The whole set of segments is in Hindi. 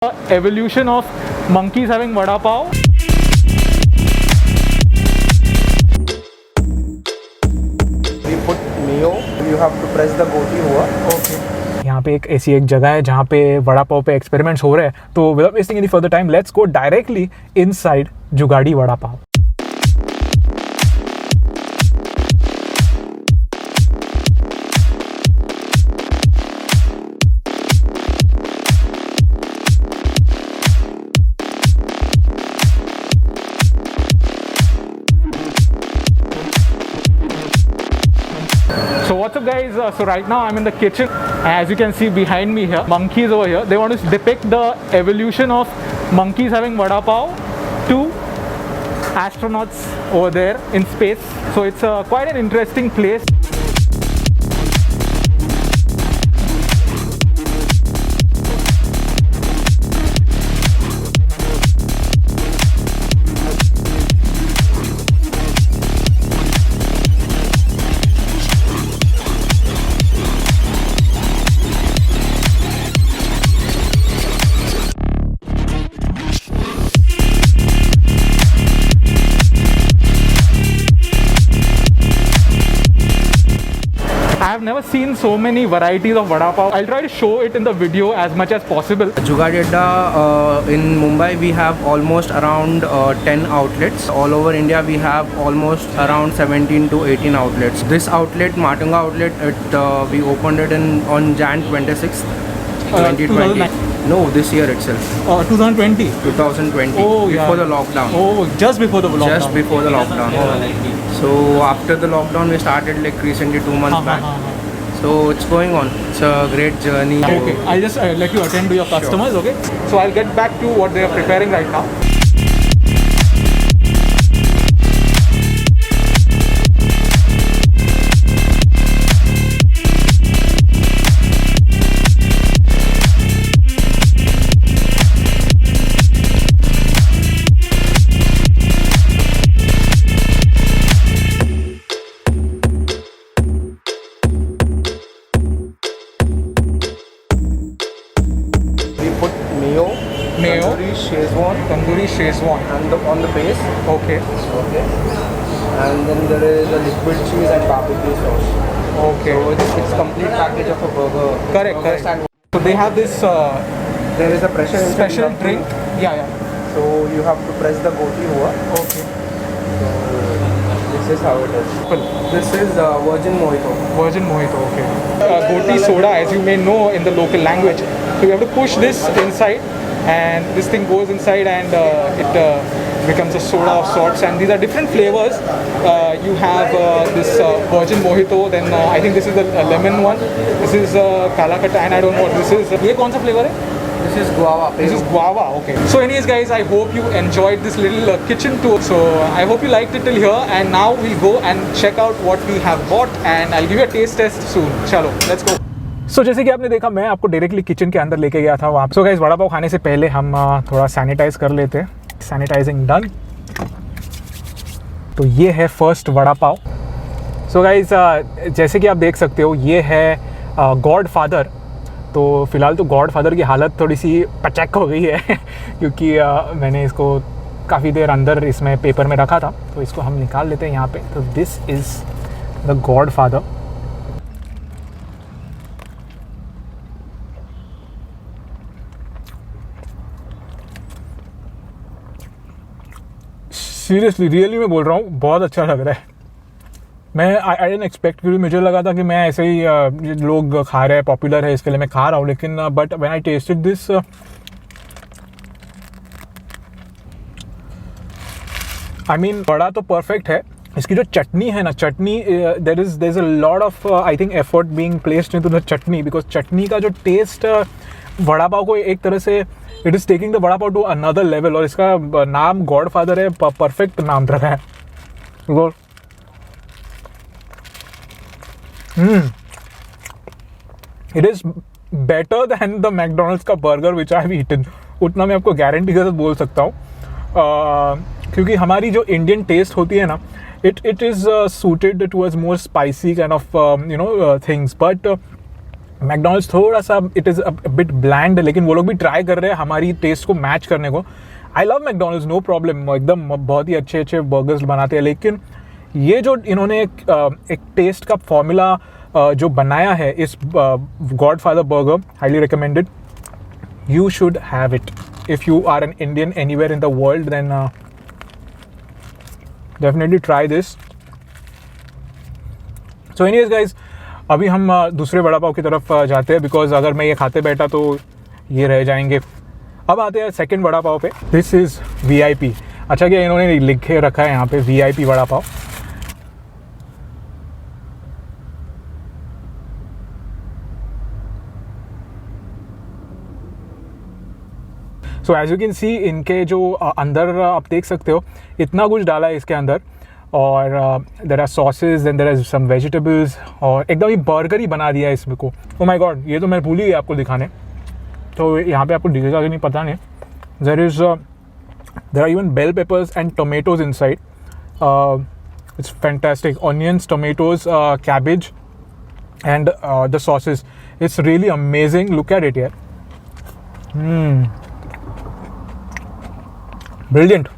Evolution of monkeys having vada pav. We put mayo. You have to press the goti हुआ. Okay. यहाँ पे एक ऐसी एक जगह है जहाँ पे वड़ा पाव पे एक्सपेरिमेंट्स हो रहे हैं, तो without wasting any further time let's go directly inside Jugaadi vada pav. So what's up guys, so right now I'm in the kitchen. As you can see behind me here, monkeys over here, they want to depict the evolution of monkeys having vada pav to astronauts over there in space. So it's quite an interesting place. I have never seen so many varieties of vada pav. I'll try to show it in the video as much as possible. Jugaadi Adda in Mumbai we have almost around 10 outlets. All over India we have almost around 17 to 18 outlets. This outlet, Matunga outlet, we opened it on Jan 26th, 2020. No, this year itself. 2020. 2020. Oh, yeah. Before the lockdown. Oh, just before the lockdown. Just before the lockdown. So after the lockdown we started like recently 2 months back. So it's going on. It's a great journey. Okay, I'll just let you attend to your customers, okay? So I'll get back to what they are preparing right now. Mayo, tandoori Szechuan, and on the base. Okay. Okay. And then there is a liquid cheese and barbecue sauce. Okay. So it's complete package of a burger. Correct. So they have this There is a pressure special drink. Yeah. So you have to press the goti हुआ. Okay. So this is how it is. This is virgin mojito. Virgin mojito. Okay. Goti soda, as you may know in the local language. So you have to push this inside, and this thing goes inside, and it becomes a soda of sorts. And these are different flavors. You have this virgin mojito. Then I think this is the lemon one. This is kala kata, and I don't know what this is. ये कौन सा flavor है? This is guava. This is guava, okay. So anyways guys, I hope you enjoyed this little kitchen tour. So I hope you liked it till here, and now we'll go and check out what we have bought, and I'll give you a taste test soon. Chalo, let's go. So जैसे कि आपने देखा, मैं आपको डायरेक्टली किचन के अंदर लेके गया था वहाँ. So guys, वड़ा पाव खाने से पहले हम थोड़ा सैनिटाइज कर लेते हैं. Sanitising done. तो ये है first vada pav. So guys, जैसे कि आप देख सकते हो, ये है गॉड फादर. तो फ़िलहाल तो गॉड फादर की हालत थोड़ी सी पचैक हो गई है क्योंकि मैंने इसको काफ़ी देर अंदर इसमें पेपर में रखा था. तो इसको हम निकाल लेते हैं यहाँ पे. तो this is the God father. Seriously, really मैं बोल रहा हूँ, बहुत अच्छा लग रहा है. मैं आई डिडंट एक्सपेक्ट, क्योंकि मुझे लगा था कि मैं ऐसे ही लोग खा रहे हैं, पॉपुलर है इसके लिए मैं खा रहा हूँ, लेकिन but when I tested this, I mean बड़ा तो परफेक्ट है. इसकी जो चटनी है ना, chutney, there is a lot of I think effort being placed into the chutney, because chutney का जो टेस्ट वड़ा पाव को एक तरह से it is taking the vada pav to another level. और इसका नाम गॉड फादर है, परफेक्ट नाम रखा है. It is better than the McDonald's का burger which I have eaten. उतना मैं आपको गारंटी के साथ बोल सकता हूँ, क्योंकि हमारी जो इंडियन टेस्ट होती है ना, it is suited towards more spicy kind of things. But McDonald's थोड़ा सा it is a bit bland, लेकिन वो लोग भी ट्राई कर रहे हैं हमारी टेस्ट को मैच करने को. I love McDonald's, no problem, एकदम बहुत ही अच्छे अच्छे बर्गर्स बनाते हैं. लेकिन ये जो इन्होंने एक टेस्ट का फॉर्मूला जो बनाया है इस godfather burger, highly recommended. You should have it if you are an Indian anywhere in the world, then definitely try this. So anyways guys, अभी हम दूसरे वड़ा पाव की तरफ जाते हैं, बिकॉज अगर मैं ये खाते बैठा तो ये रह जाएंगे. अब आते हैं सेकंड वड़ा पाव पे. This is VIP. अच्छा क्या इन्होंने लिखे रखा है यहाँ पे VIP vada pav. So as you can see, इनके जो अंदर आप देख सकते हो इतना कुछ डाला है इसके अंदर. और there are sausage, then there are some vegetables, और एकदम ही बर्गर ही बना दिया है इसमें को. ओ माय गॉड, ये तो मैं भूल ही गया आपको दिखाने. तो यहाँ पे आपको दिखेगा कि नहीं पता नहीं. There are even bell peppers and tomatoes inside. It's fantastic. Onions, tomatoes, cabbage and the sausage. It's really amazing. Look at it यार. ब्रिलियंट.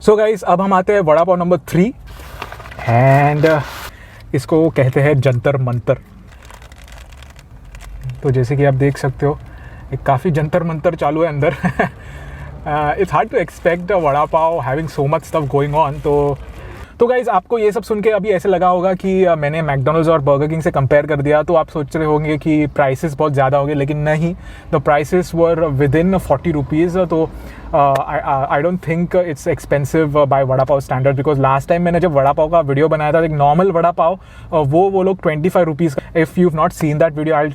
सो गाइस, अब हम आते हैं वड़ा पाव नंबर 3 एंड इसको कहते हैं जंतर मंतर. तो जैसे कि आप देख सकते हो एक काफ़ी जंतर मंतर चालू है अंदर. It's hard to expect vada pav having so much stuff going on. तो गाइज़, आपको ये सब सुन के अभी ऐसे लगा होगा कि मैंने मैकडोनल्ड्स और बर्गर किंग से कंपेयर कर दिया, तो आप सोच रहे होंगे कि प्राइसेस बहुत ज़्यादा हो गए, लेकिन नहीं. The prices were within 40 rupees. तो I don't think it's expensive by vada pav standard, because last time मैंने जब वड़ा पाव का वीडियो बनाया था, एक नॉर्मल वड़ा पाव वो लोग 25 rupees. If you have not seen that video, I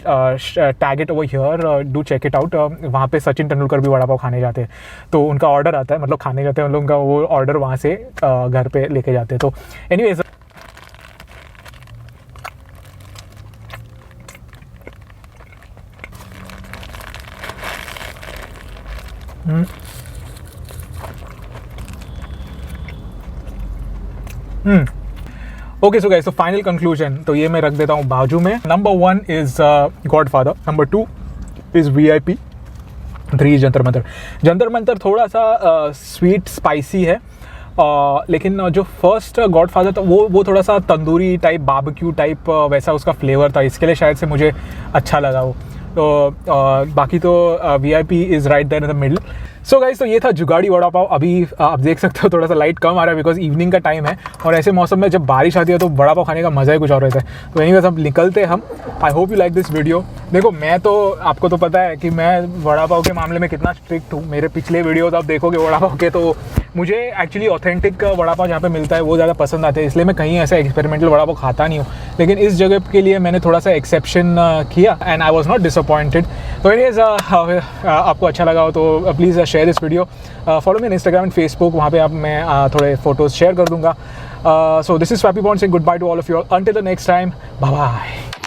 tag it over here, do check it out. वहाँ पे सचिन तेंदुलकर भी वड़ा पाव खाने जाते हैं, तो उनका ऑर्डर आता है, मतलब खाने जाते हैं उन लोगों का वो ऑर्डर वहाँ से घर पे लेके जाते हैं. तो एनीवेज, ओके. सो गाइस, तो फाइनल कंक्लूजन तो ये मैं रख देता हूँ बाजू में. Number 1 is godfather, number 2 is VIP, 3 Jantar Mantar. Jantar Mantar थोड़ा सा स्वीट स्पाइसी है, लेकिन जो फर्स्ट गॉडफादर था वो थोड़ा सा तंदूरी टाइप, बारबेक्यू टाइप वैसा उसका फ्लेवर था, इसके लिए शायद से मुझे अच्छा लगा वो. तो बाकी तो VIP is right there in the middle. So guys, तो ये था जुगाड़ी वड़ा पाव. अभी आप देख सकते हो थोड़ा सा लाइट कम आ रहा है, बिकॉज इवनिंग का टाइम है, और ऐसे मौसम में जब बारिश आती है तो वड़ा पाव खाने का मज़ा ही कुछ और रहता है. तो एनीवेज, अब निकलते हैं हम. I hope you like this video. देखो, मैं तो आपको तो पता है कि मैं वड़ा पाव के मामले में कितना स्ट्रिक्ट हूँ. मेरे पिछले वीडियोज आप देखोगे वड़ा पाव के, तो मुझे एक्चुअली ऑथेंटिक वड़ा पाव जहाँ पे मिलता है वो ज़्यादा पसंद आते हैं, इसलिए मैं कहीं ऐसा एक्सपेरिमेंटल वड़ा पाव खाता नहीं हूँ. लेकिन इस जगह के लिए मैंने थोड़ा सा एक्सेप्शन किया and I was not disappointed. तो एनीवेज, आपको अच्छा लगा हो तो please share this video. Follow me on Instagram and Facebook, वहाँ पे आप मैं थोड़े फोटोज़ शेयर कर दूँगा. So this is Swaypee Bond saying good bye to all of you. Until the next time, bye bye.